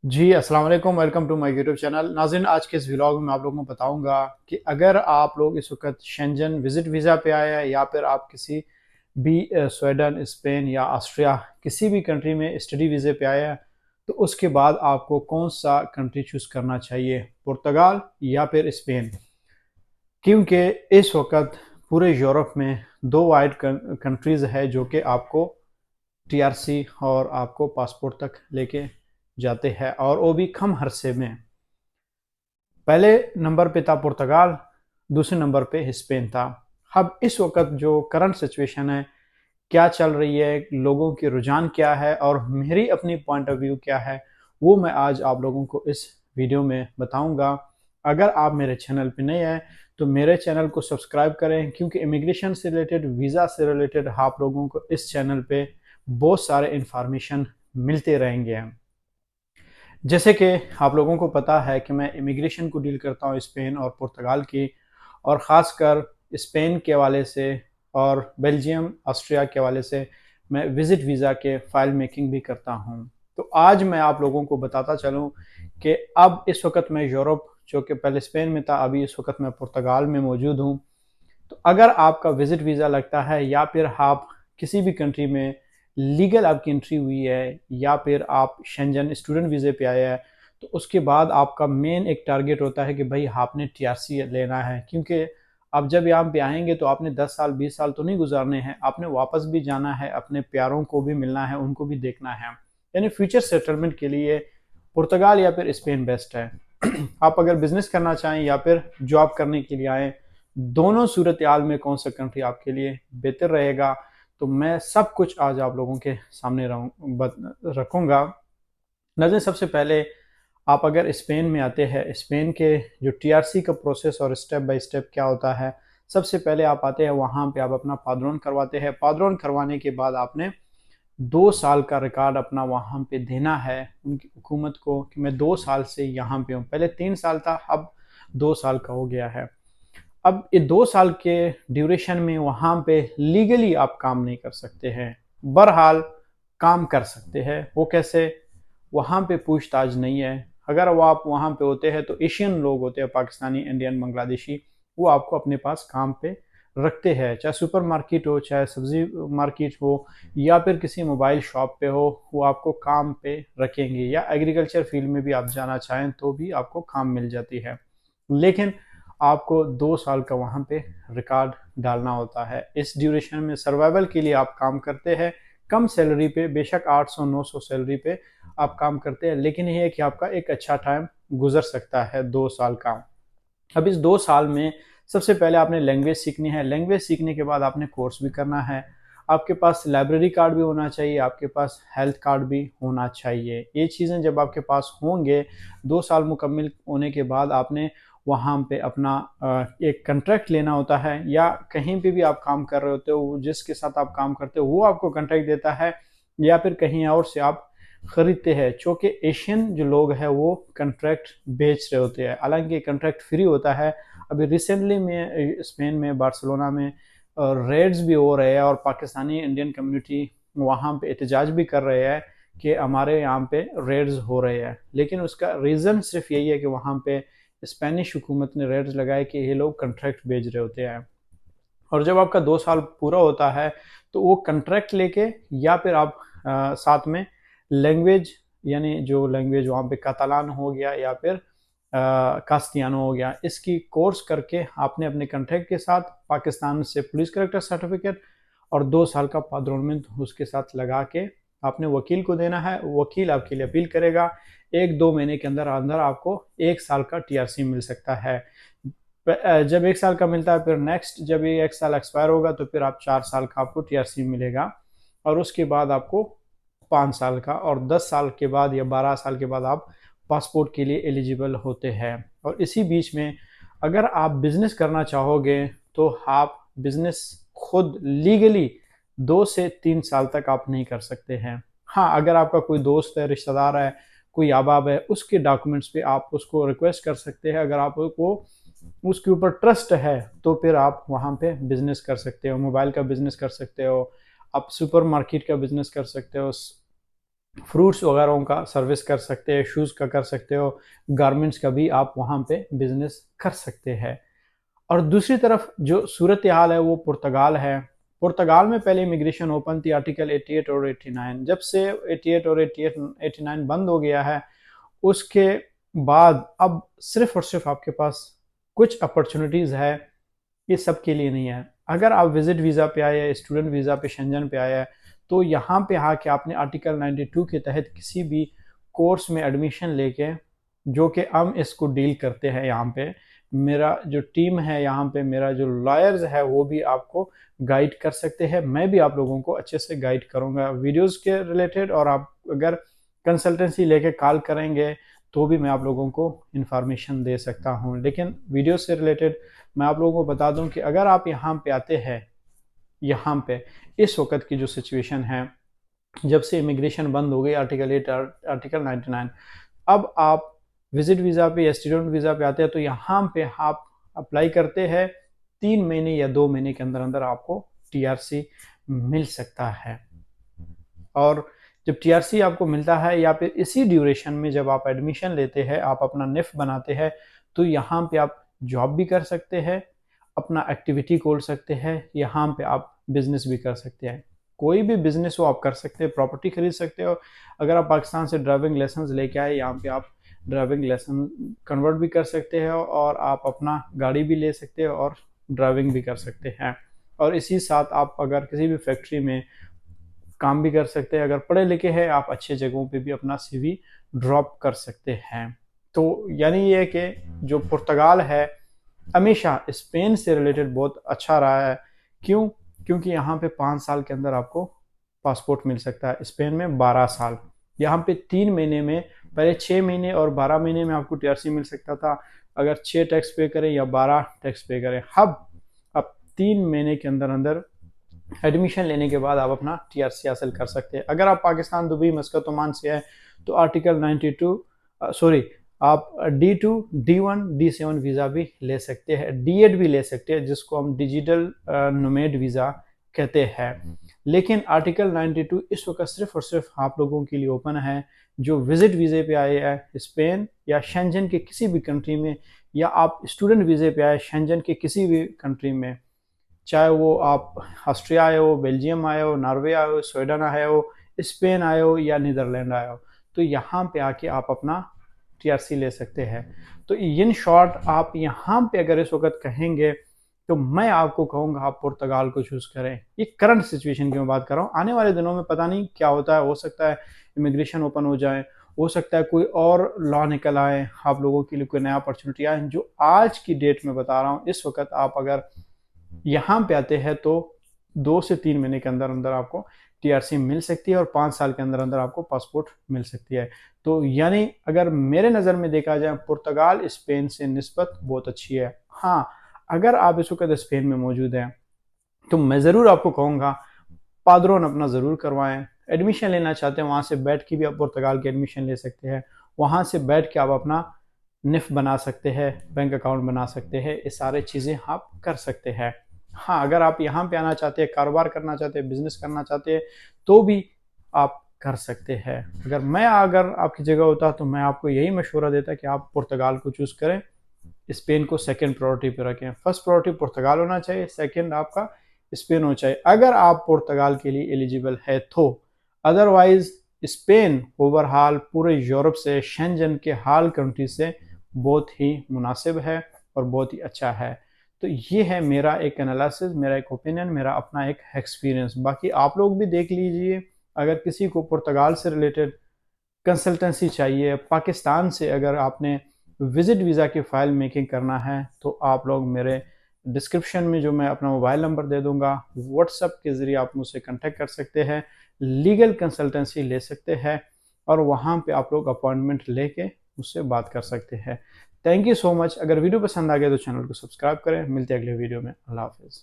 जी, अस्सलाम वालेकुम, welcome to my YouTube channel. नाज़रीन, आज के इस व्लॉग में मैं आप लोगों को बताऊँगा कि अगर आप लोग इस वक़्त शेंजन विज़िट वीज़ा पे आए हैं या फिर आप किसी भी स्वीडन, स्पेन या ऑस्ट्रिया किसी भी कंट्री में स्टडी वीज़े पे आए हैं, तो उसके बाद आपको कौन-सा कंट्री चूज़ करना चाहिए, पुर्तगाल या फिर स्पेन? क्योंकि इस वक़्त पूरे यूरोप में 2 वाइड कंट्रीज़ है जो कि आपको टीआरसी और आपको पासपोर्ट तक लेके जाते हैं और वो भी कम अरसे में। पहले नंबर पे था पुर्तगाल, दूसरे नंबर पे स्पेन था। अब इस वक़्त जो करंट सिचुएशन है, क्या चल रही है, लोगों के रुझान क्या है और मेरी अपनी पॉइंट ऑफ व्यू क्या है, वो मैं आज आप लोगों को इस वीडियो में बताऊँगा। अगर आप मेरे चैनल पे नए हैं, तो मेरे चैनल को सब्सक्राइब करें क्योंकि इमिग्रेशन से रिलेटेड, वीज़ा से रिलेटेड आप लोगों को इस चैनल पे बहुत सारे इन्फॉर्मेशन मिलते रहेंगे। जैसे कि आप लोगों को पता है कि मैं इमिग्रेशन को डील करता हूँ स्पेन और पुर्तगाल की, और ख़ासकर स्पेन के हवाले से और बेल्जियम, ऑस्ट्रिया के हवाले से मैं विज़िट वीज़ा के फ़ाइल मेकिंग भी करता हूँ। तो आज मैं आप लोगों को बताता चलूँ कि अब इस वक़्त मैं यूरोप, जो कि पहले स्पेन में था, अभी इस वक़्त मैं पुर्तगाल में मौजूद हूँ। तो अगर आपका विजिट वीज़ा लगता है या फिर आप किसी भी कंट्री में लीगल आपकी एंट्री हुई है या फिर आप शेंजन स्टूडेंट वीज़े पे आए हैं, तो उसके बाद आपका मेन एक टारगेट होता है कि भाई आपने टीआरसी लेना है, क्योंकि आप जब यहाँ पे आएंगे तो आपने 10 साल 20 साल तो नहीं गुजारने हैं, आपने वापस भी जाना है, अपने प्यारों को भी मिलना है, उनको भी देखना है। यानी फ्यूचर सेटलमेंट के लिए पुर्तगाल या फिर स्पेन बेस्ट है। आप अगर बिजनेस करना चाहें या फिर जॉब करने के लिए आए, दोनों सूरत हाल में कौन सा कंट्री आपके लिए बेहतर रहेगा, तो मैं सब कुछ आज आप लोगों के सामने रखूँगा। नज़र सबसे पहले आप अगर स्पेन में आते हैं, स्पेन के जो टीआरसी का प्रोसेस और स्टेप बाय स्टेप क्या होता है। सबसे पहले आप आते हैं, वहाँ पे आप अपना पादरोन करवाते हैं। पादरोन करवाने के बाद आपने 2 साल का रिकॉर्ड अपना वहाँ पे देना है उनकी हुकूमत को कि मैं 2 साल से यहाँ पे हूँ। पहले 3 साल था, अब 2 साल का हो गया है। अब ये 2 साल के ड्यूरेशन में वहाँ पे लीगली आप काम नहीं कर सकते हैं। बहरहाल काम कर सकते हैं। वो कैसे? वहाँ पे पूछताछ नहीं है। अगर वो आप वहाँ पे होते हैं तो एशियन लोग होते हैं, पाकिस्तानी, इंडियन, बांग्लादेशी, वो आपको अपने पास काम पे रखते हैं। चाहे सुपरमार्केट हो, चाहे सब्जी मार्केट हो या फिर किसी मोबाइल शॉप पे हो, वो आपको काम पे रखेंगे। या एग्रीकल्चर फील्ड में भी आप जाना चाहें तो भी आपको काम मिल जाती है। लेकिन आपको 2 साल का वहाँ पे रिकॉर्ड डालना होता है। इस ड्यूरेशन में सर्वाइवल के लिए आप काम करते हैं, कम सैलरी पे, बेशक 800-900 सैलरी पे आप काम करते हैं, लेकिन ये है कि आपका एक अच्छा टाइम गुजर सकता है 2 साल का। अब इस 2 साल में सबसे पहले आपने लैंग्वेज सीखनी है। लैंग्वेज सीखने के बाद आपने कोर्स भी करना है। आपके पास लाइब्रेरी कार्ड भी होना चाहिए, आपके पास हेल्थ कार्ड भी होना चाहिए। ये चीज़ें जब आपके पास होंगे, 2 साल मुकम्मल होने के बाद आपने वहाँ पे अपना एक कॉन्ट्रैक्ट लेना होता है, या कहीं पे भी आप काम कर रहे होते हो, जिसके साथ आप काम करते हो वो आपको कॉन्ट्रैक्ट देता है, या फिर कहीं और से आप खरीदते हैं। चूँकि एशियन जो लोग हैं वो कॉन्ट्रैक्ट बेच रहे होते हैं, हालाँकि कॉन्ट्रैक्ट फ्री होता है। अभी रिसेंटली में स्पेन में, बार्सिलोना में रेड्स भी हो रहे हैं और पाकिस्तानी इंडियन कम्युनिटी वहाँ पे एहतजाज भी कर रहे हैं कि हमारे यहाँ पे रेड्स हो रहे हैं। लेकिन उसका रीज़न सिर्फ यही है कि वहाँ पे स्पेनिश हुकूमत ने रेड्स लगाए कि ये लोग कॉन्ट्रैक्ट बेच रहे होते हैं। और जब आपका 2 साल पूरा होता है, तो वो कॉन्ट्रैक्ट लेके या फिर आप साथ में लैंग्वेज, यानी जो लैंग्वेज वहाँ पे कातालान हो गया या फिर कास्टियानो हो गया, इसकी कोर्स करके आपने अपने कॉन्ट्रैक्ट के साथ पाकिस्तान से पुलिस करेक्टर सर्टिफिकेट और 2 साल का पादरोनमेंट उसके साथ लगा के आपने वकील को देना है। वकील आपके लिए अपील करेगा। 1-2 महीने के अंदर अंदर आपको 1 साल का टीआरसी मिल सकता है। जब 1 साल का मिलता है, फिर नेक्स्ट जब ये 1 साल एक्सपायर होगा तो फिर आप 4 साल का आपको टीआरसी मिलेगा, और उसके बाद आपको 5 साल का, और 10 साल के बाद या 12 साल के बाद आप पासपोर्ट के लिए एलिजिबल होते हैं। और इसी बीच में अगर आप बिजनेस करना चाहोगे तो आप बिजनेस खुद लीगली 2 से 3 साल तक आप नहीं कर सकते हैं। हाँ, अगर आपका कोई दोस्त है, रिश्तेदार है, कोई अहबाब है, उसके डॉक्यूमेंट्स पे आप उसको रिक्वेस्ट कर सकते हैं। अगर आपको उसके ऊपर ट्रस्ट है तो फिर आप वहाँ पे बिजनेस कर सकते हो, मोबाइल का बिजनेस कर सकते हो, आप सुपर मार्केट का बिजनेस कर सकते हो, फ्रूट्स वगैरह का सर्विस कर सकते हैं, शूज़ का कर सकते हो, गारमेंट्स का भी आप वहाँ पे बिजनेस कर सकते हैं। और दूसरी तरफ जो सूरत हाल है वो पुर्तगाल है। पुर्तगाल में पहले इमिग्रेशन ओपन थी आर्टिकल 88 और 89। जब से 88 और 89 बंद हो गया है, उसके बाद अब सिर्फ और सिर्फ आपके पास कुछ अपॉर्चुनिटीज़ है, ये सबके लिए नहीं है। अगर आप विजिट वीज़ा पे आए हैं, स्टूडेंट वीज़ा पे, शेंजन पे आए हैं, तो यहाँ पे आके आपने आर्टिकल 92 के तहत किसी भी कोर्स में एडमिशन लेके, जो कि हम इसको डील करते हैं यहाँ पे, मेरा जो टीम है यहाँ पे, मेरा जो लॉयर्स है वो भी आपको गाइड कर सकते हैं। मैं भी आप लोगों को अच्छे से गाइड करूँगा वीडियोज़ के रिलेटेड, और आप अगर कंसल्टेंसी लेके कॉल करेंगे तो भी मैं आप लोगों को इन्फॉर्मेशन दे सकता हूँ। लेकिन वीडियो से रिलेटेड मैं आप लोगों को बता दूं कि अगर आप यहाँ पे आते हैं, यहाँ पे इस वक्त की जो सिचुएशन है, जब से इमिग्रेशन बंद हो गई आर्टिकल 8 आर्टिकल 99, अब आप विजिट वीज़ा पे या स्टूडेंट वीज़ा पे आते हैं तो यहाँ पे आप अप्लाई करते हैं, 3 महीने या 2 महीने के अंदर अंदर आपको टीआरसी मिल सकता है। और जब टीआरसी आपको मिलता है या फिर इसी ड्यूरेशन में जब आप एडमिशन लेते हैं, आप अपना निफ बनाते हैं, तो यहाँ पे आप जॉब भी कर सकते हैं, अपना एक्टिविटी खोल सकते हैं, यहाँ पे आप बिजनेस भी कर सकते हैं। कोई भी बिजनेस हो आप कर सकते हैं, प्रॉपर्टी खरीद सकते हो। अगर आप पाकिस्तान से ड्राइविंग लाइसेंस लेके आए, यहाँ पे आप ड्राइविंग लाइसेंस कन्वर्ट भी कर सकते हो, और आप अपना गाड़ी भी ले सकते हो और ड्राइविंग भी कर सकते हैं। और इसी साथ आप अगर किसी भी फैक्ट्री में काम भी कर सकते हैं। अगर पढ़े लिखे हैं, आप अच्छे जगहों पे भी अपना सीवी ड्रॉप कर सकते हैं। तो यानी ये कि जो पुर्तगाल है हमेशा स्पेन से रिलेटेड बहुत अच्छा रहा है। क्यों? क्योंकि यहाँ पे 5 साल के अंदर आपको पासपोर्ट मिल सकता है, स्पेन में 12 साल। यहाँ पे 3 महीने में, पहले 6 महीने और 12 महीने में आपको टीआरसी मिल सकता था, अगर 6 टैक्स पे करें या 12 टैक्स पे करें। अब 3 महीने के अंदर अंदर एडमिशन लेने के बाद आप अपना टीआरसी हासिल कर सकते हैं। अगर आप पाकिस्तान, दुबई, मस्कत, ओमान से हैं तो आर्टिकल 92 सॉरी आप D2, D1, D7 वीज़ा भी ले सकते हैं, D8 भी ले सकते हैं, जिसको हम डिजिटल नोमेड वीज़ा कहते हैं। लेकिन आर्टिकल 92 इस वक्त सिर्फ और सिर्फ आप लोगों के लिए ओपन है जो विजिट वीज़े पे आए हैं स्पेन या शेंजन के किसी भी कंट्री में, या आप स्टूडेंट वीज़े पे आए शेंजन के किसी भी कंट्री में, चाहे वो आप ऑस्ट्रिया आए हो, बेल्जियम आए हो, नॉर्वे आए हो, स्वीडन आए हो, स्पेन आए हो या नीदरलैंड आए हो, तो यहाँ पे आके आप अपना टीआरसी ले सकते हैं। तो इन शॉर्ट आप यहाँ पे अगर इस वक्त कहेंगे तो मैं आपको कहूँगा आप पुर्तगाल को चूज़ करें। ये करंट सिचुएशन की मैं बात कर रहा हूँ, आने वाले दिनों में पता नहीं क्या होता है, हो सकता है इमिग्रेशन ओपन हो जाए, हो सकता है कोई और लॉ निकल आए, आप लोगों के लिए कोई नया अपॉर्चुनिटी आए। जो आज की डेट में बता रहा हूँ, इस वक्त आप अगर यहाँ पे आते हैं तो 2 से 3 महीने के अंदर अंदर आपको टीआरसी मिल सकती है और 5 साल के अंदर अंदर आपको पासपोर्ट मिल सकती है। तो यानी अगर मेरे नज़र में देखा जाए, पुर्तगाल स्पेन से निस्बत बहुत अच्छी है। हाँ, अगर आप इस वक्त स्पेन में मौजूद हैं तो मैं ज़रूर आपको कहूँगा पादरोन अपना ज़रूर करवाएं। एडमिशन लेना चाहते हैं, वहाँ से बैठ के भी आप पुर्तगाल की एडमिशन ले सकते हैं। वहाँ से बैठ के आप अपना निफ बना सकते हैं, बैंक अकाउंट बना सकते हैं, ये सारे चीज़ें आप कर सकते हैं। हाँ, अगर आप यहाँ पे आना चाहते हैं, कारोबार करना चाहते हैं, बिजनेस करना चाहते हैं, तो भी आप कर सकते हैं। अगर आपकी जगह होता तो मैं आपको यही मशवरा देता कि आप पुर्तगाल को चूज़ करें, स्पेन को सेकंड प्रायोरिटी पे रखें। फर्स्ट प्रायोरिटी पुर्तगाल होना चाहिए, सेकंड आपका स्पेन होना चाहिए, अगर आप पुर्तगाल के लिए एलिजिबल है तो। अदरवाइज स्पेन ओवरऑल पूरे यूरोप से, शेंजन के हाल कंट्री से बहुत ही मुनासिब है और बहुत ही अच्छा है। तो ये है मेरा एक एनालिसिस, मेरा एक ओपिनियन, मेरा अपना एक एक्सपीरियंस। बाकी आप लोग भी देख लीजिए, अगर किसी को पुर्तगाल से रिलेटेड कंसल्टेंसी चाहिए, पाकिस्तान से अगर आपने विजिट वीज़ा की फ़ाइल मेकिंग करना है, तो आप लोग मेरे डिस्क्रिप्शन में जो मैं अपना मोबाइल नंबर दे दूंगा, व्हाट्सएप के ज़रिए आप मुझसे कांटेक्ट कर सकते हैं, लीगल कंसल्टेंसी ले सकते हैं, और वहाँ पे आप लोग अपॉइंटमेंट लेके मुझसे बात कर सकते हैं। Thank you so much. अगर वीडियो पसंद आ गया तो चैनल को सब्सक्राइब करें। मिलते हैं अगले वीडियो में। अल्लाह हाफिज़।